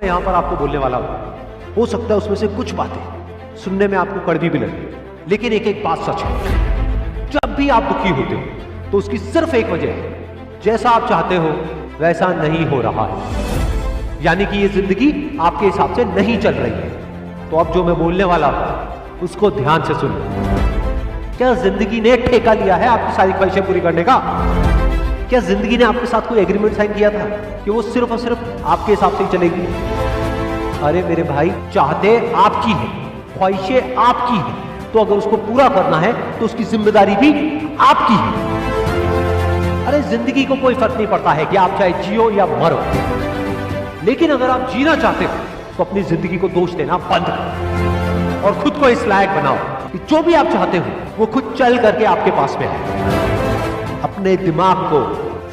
मैं यहाँ पर आपको बोलने वाला हूँ, हो सकता है उसमें से कुछ बातें सुनने में आपको कड़वी भी लगे, लेकिन एक एक बात सच है। जब भी आप दुखी होते हो तो उसकी सिर्फ एक वजह है, जैसा आप चाहते हो वैसा नहीं हो रहा है, यानी कि ये जिंदगी आपके हिसाब से नहीं चल रही है। तो अब जो मैं बोलने वाला हूं उसको ध्यान से सुनो। क्या जिंदगी ने ठेका लिया है आपकी सारी ख्वाहिशें पूरी करने का? क्या जिंदगी ने आपके साथ कोई एग्रीमेंट साइन किया था कि वो सिर्फ और सिर्फ आपके हिसाब से ही चलेगी? अरे मेरे भाई, चाहते आपकी है, ख्वाहिशें आपकी है, तो अगर उसको पूरा करना है तो उसकी जिम्मेदारी भी आपकी है। अरे जिंदगी को कोई फर्क नहीं पड़ता है कि आप चाहे जियो या मरो, लेकिन अगर आप जीना चाहते हो तो अपनी जिंदगी को दोष देना बंद करो और खुद को इस लायक बनाओ कि जो भी आप चाहते हो वो खुद चल करके आपके पास में आए। अपने दिमाग को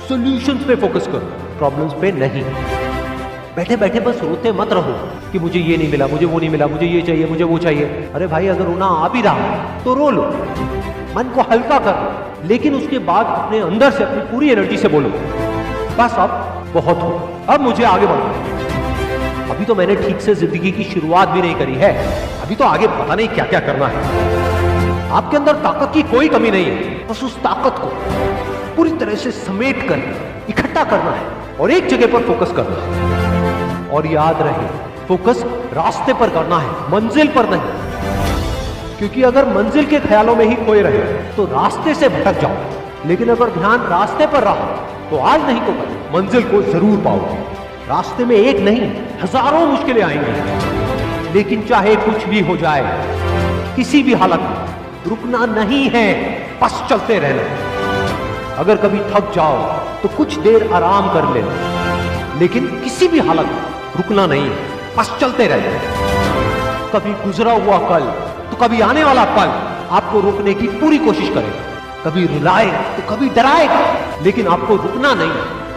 सॉल्यूशंस पे फोकस करो, प्रॉब्लम्स पे नहीं। बैठे बैठे बस रोते मत रहो कि मुझे ये नहीं मिला, मुझे वो नहीं मिला, मुझे ये चाहिए, मुझे वो चाहिए। अरे भाई, अगर रोना आ भी रहा है तो रो लो, मन को हल्का कर, लेकिन उसके बाद अपने अंदर से अपनी पूरी एनर्जी से बोलो, बस अब बहुत हो, अब मुझे आगे बढ़ना। अभी तो मैंने ठीक से जिंदगी की शुरुआत भी नहीं करी है, अभी तो आगे पता नहीं क्या क्या करना है। आपके अंदर ताकत की कोई कमी नहीं है, बस उस ताकत को पूरी तरह से समेट कर इकट्ठा करना है और एक जगह पर फोकस करना है। और याद रहे, फोकस रास्ते पर करना है, मंजिल पर नहीं। क्योंकि अगर मंजिल के ख्यालों में ही खोए रहे तो रास्ते से भटक जाओ, लेकिन अगर ध्यान रास्ते पर रहा तो आज नहीं तो कल मंजिल को जरूर पाओगे। रास्ते में एक नहीं, हजारों मुश्किलें आएंगी, लेकिन चाहे कुछ भी हो जाए, किसी भी हालत में रुकना नहीं है, बस चलते रहना। अगर कभी थक जाओ तो कुछ देर आराम कर लेना, लेकिन किसी भी हालत में रुकना नहीं है, बस चलते रहना। कभी गुजरा हुआ कल तो कभी आने वाला पल आपको रोकने की पूरी कोशिश करेगा, कभी रुलाए तो कभी डराएगा, लेकिन आपको रुकना नहीं,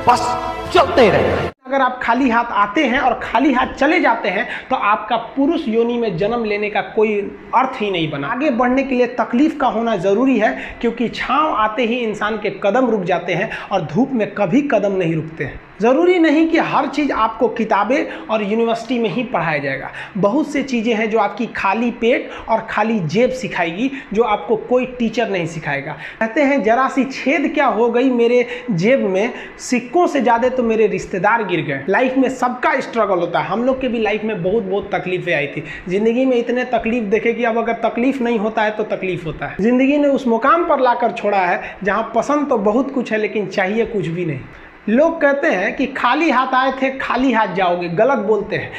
बस चलते रहना। अगर आप खाली हाथ आते हैं और खाली हाथ चले जाते हैं तो आपका पुरुष योनि में जन्म लेने का कोई अर्थ ही नहीं बना। आगे बढ़ने के लिए तकलीफ का होना ज़रूरी है, क्योंकि छांव आते ही इंसान के कदम रुक जाते हैं और धूप में कभी कदम नहीं रुकते हैं। ज़रूरी नहीं कि हर चीज़ आपको किताबें और यूनिवर्सिटी में ही पढ़ाया जाएगा। बहुत से चीज़ें हैं जो आपकी खाली पेट और खाली जेब सिखाएगी, जो आपको कोई टीचर नहीं सिखाएगा। कहते हैं जरा सी छेद क्या हो गई मेरे जेब में, सिक्कों से ज़्यादा तो मेरे रिश्तेदार गिर गए। लाइफ में सबका स्ट्रगल होता है, हम लोग के भी लाइफ में बहुत तकलीफें आई थी। ज़िंदगी में इतने तकलीफ देखे कि अब अगर तकलीफ नहीं होता है तो तकलीफ होता है। ज़िंदगी ने उस मुकाम पर लाकर छोड़ा है जहाँ पसंद तो बहुत कुछ है, लेकिन चाहिए कुछ भी नहीं। लोग कहते हैं कि खाली हाथ आए थे खाली हाथ जाओगे, गलत बोलते हैं।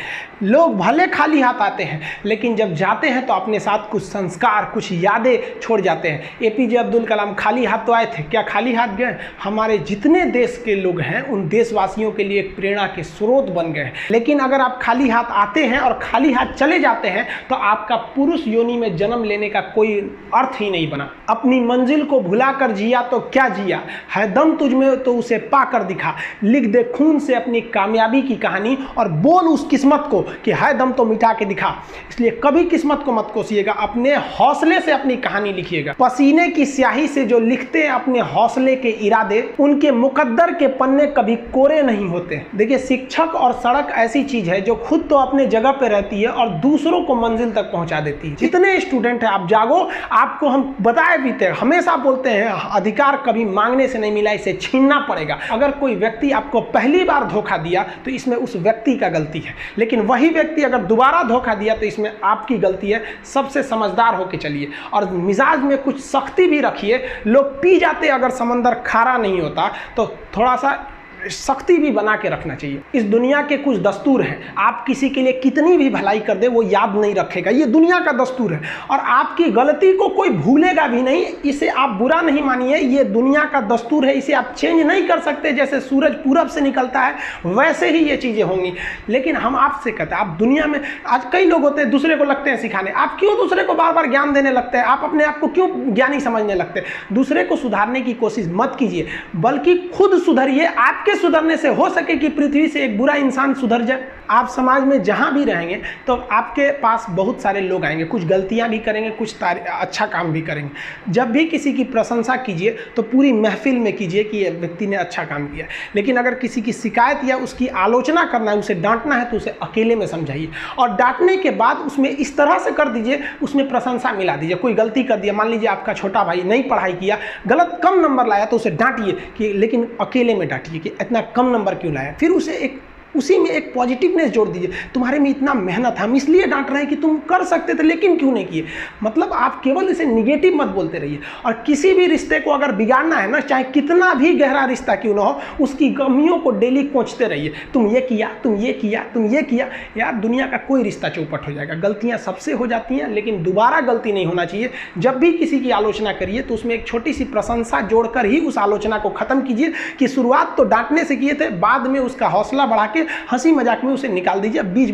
लोग भले खाली हाथ आते हैं, लेकिन जब जाते हैं तो अपने साथ कुछ संस्कार, कुछ यादें छोड़ जाते हैं। एपीजे अब्दुल कलाम खाली हाथ तो आए थे, क्या खाली हाथ गए? हमारे जितने देश के लोग हैं उन देशवासियों के लिए एक प्रेरणा के स्रोत बन गए। लेकिन अगर आप खाली हाथ आते हैं और खाली हाथ चले जाते हैं तो आपका पुरुष योनि में जन्म लेने का कोई अर्थ ही नहीं बना। अपनी मंजिल को भुला कर जिया तो क्या जिया, है दम तुझ में तो उसे पा कर दिखा। लिख दे खून से अपनी कामयाबी की कहानी और बोल उस किस्मत को कि है दम तो मिटा के दिखा। इसलिए कभी किस्मत को मत कोसिएगा, अपने हौसले से अपनी कहानी लिखिएगा। पसीने की स्याही से जो लिखते हैं अपने हौसले के इरादे, उनके मुकद्दर के पन्ने कभी कोरे नहीं होते। देखिए, शिक्षक और सड़क ऐसी चीज है जो खुद तो अपने जगह पे रहती है और दूसरों को मंजिल तक पहुंचा देती है। जितने स्टूडेंट हैं, आप जागो, आपको हम बताए भी थे, हमेशा बोलते हैं अधिकार कभी मांगने से नहीं मिला, इसे छीनना पड़ेगा। अगर कोई व्यक्ति आपको पहली बार धोखा दिया तो इसमें उस व्यक्ति का गलती है, लेकिन वही व्यक्ति अगर दोबारा धोखा दिया तो इसमें आपकी गलती है। सबसे समझदार होके चलिए और मिजाज में कुछ सख्ती भी रखिए। लोग पी जाते अगर समंदर खारा नहीं होता तो थोड़ा सा सख्ती भी बना के रखना चाहिए। इस दुनिया के कुछ दस्तूर हैं, आप किसी के लिए कितनी भी भलाई कर दे वो याद नहीं रखेगा, ये दुनिया का दस्तूर है। और आपकी गलती को कोई भूलेगा भी नहीं, इसे आप बुरा नहीं मानिए, ये दुनिया का दस्तूर है, इसे आप चेंज नहीं कर सकते। जैसे सूरज पूरब से निकलता है वैसे ही ये चीज़ें होंगी। लेकिन हम आपसे कहते हैं, आप दुनिया में आज कई लोग होते हैं दूसरे को लगते हैं सिखाने, आप क्यों दूसरे को बार बार ज्ञान देने लगते हैं? आप अपने आप को क्यों ज्ञानी समझने लगते हैं? दूसरे को सुधारने की कोशिश मत कीजिए, बल्कि खुद सुधरिए। आपके आपके सुधरने से हो सके कि पृथ्वी से एक बुरा इंसान सुधर जाए। आप समाज में जहाँ भी रहेंगे तो आपके पास बहुत सारे लोग आएंगे, कुछ गलतियाँ भी करेंगे, कुछ अच्छा काम भी करेंगे। जब भी किसी की प्रशंसा कीजिए तो पूरी महफिल में कीजिए कि ये व्यक्ति ने अच्छा काम किया, लेकिन अगर किसी की शिकायत या उसकी आलोचना करना है, उसे डांटना है, तो उसे अकेले में समझाइए और डांटने के बाद उसमें इस तरह से कर दीजिए, उसमें प्रशंसा मिला दीजिए। कोई गलती कर दिया, मान लीजिए आपका छोटा भाई नहीं पढ़ाई किया, गलत कम नंबर लाया, तो उसे डांटिए कि, लेकिन अकेले में डांटिए कि इतना कम नंबर क्यों लाया। फिर उसे उसी में एक पॉजिटिवनेस जोड़ दीजिए, तुम्हारे में इतना मेहनत है, हम इसलिए डांट रहे हैं कि तुम कर सकते थे लेकिन क्यों नहीं किए। मतलब आप केवल इसे निगेटिव मत बोलते रहिए। और किसी भी रिश्ते को अगर बिगाड़ना है ना, चाहे कितना भी गहरा रिश्ता क्यों ना हो, उसकी कमियों को डेली कोंचते रहिए। तुम ये किया, तुम ये किया, तुम ये किया। यार दुनिया का कोई रिश्ता चौपट हो जाएगा, गलतियाँ सबसे हो जाती हैं, लेकिन दोबारा गलती नहीं होना चाहिए। जब भी किसी की आलोचना करिए तो उसमें एक छोटी सी प्रशंसा जोड़कर ही उस आलोचना को खत्म कीजिए कि शुरुआत तो डांटने से किए थे, बाद में उसका हौसला बढ़ा के हंसी मजाक में उसे निकाल दीजिए। बीच